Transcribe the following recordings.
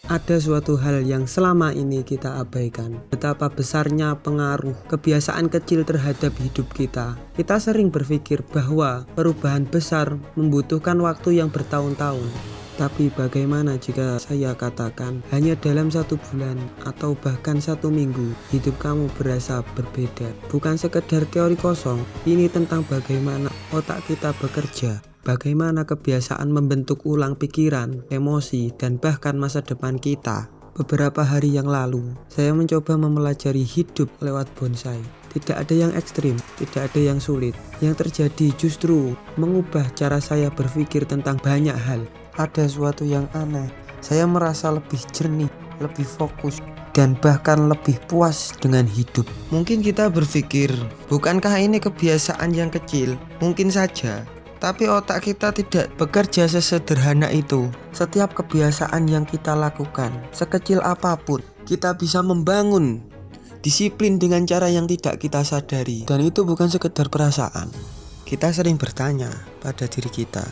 Ada suatu hal yang selama ini kita abaikan. Betapa besarnya pengaruh kebiasaan kecil terhadap hidup kita. Kita sering berpikir bahwa perubahan besar membutuhkan waktu yang bertahun-tahun. Tapi bagaimana jika saya katakan hanya dalam 1 bulan atau bahkan 1 minggu hidup kamu berasa berbeda. Bukan sekedar teori kosong, ini tentang bagaimana otak kita bekerja. Bagaimana kebiasaan membentuk ulang pikiran, emosi, dan bahkan masa depan kita. Beberapa hari yang lalu, saya mencoba mempelajari hidup lewat bonsai. Tidak ada yang ekstrim, tidak ada yang sulit. Yang terjadi justru mengubah cara saya berpikir tentang banyak hal. Ada sesuatu yang aneh. Saya merasa lebih jernih, lebih fokus, dan bahkan lebih puas dengan hidup. Mungkin kita berpikir, bukankah ini kebiasaan yang kecil? Mungkin saja. Tapi otak kita tidak bekerja sesederhana itu. Setiap kebiasaan yang kita lakukan, sekecil apapun, kita bisa membangun disiplin dengan cara yang tidak kita sadari. Dan itu bukan sekedar perasaan. Kita sering bertanya pada diri kita,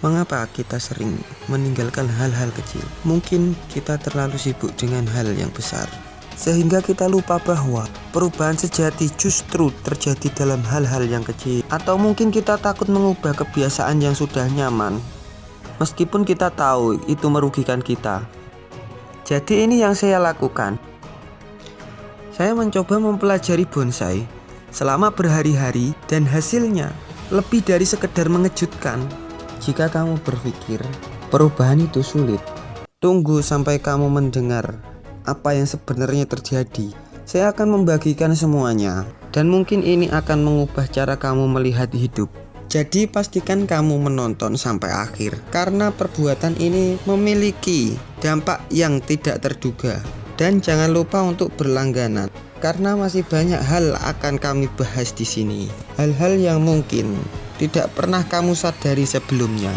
mengapa kita sering meninggalkan hal-hal kecil? Mungkin kita terlalu sibuk dengan hal yang besar, sehingga kita lupa bahwa perubahan sejati justru terjadi dalam hal-hal yang kecil. Atau mungkin kita takut mengubah kebiasaan yang sudah nyaman, meskipun kita tahu itu merugikan kita. Jadi ini yang saya lakukan. Saya mencoba mempelajari bonsai selama berhari-hari dan hasilnya lebih dari sekedar mengejutkan. Jika kamu berpikir perubahan itu sulit, tunggu sampai kamu mendengar apa yang sebenarnya terjadi. Saya akan membagikan semuanya, dan mungkin ini akan mengubah cara kamu melihat hidup. Jadi pastikan kamu menonton sampai akhir, karena perbuatan ini memiliki dampak yang tidak terduga. Dan jangan lupa untuk berlangganan, karena masih banyak hal akan kami bahas di sini. Hal-hal yang mungkin tidak pernah kamu sadari sebelumnya.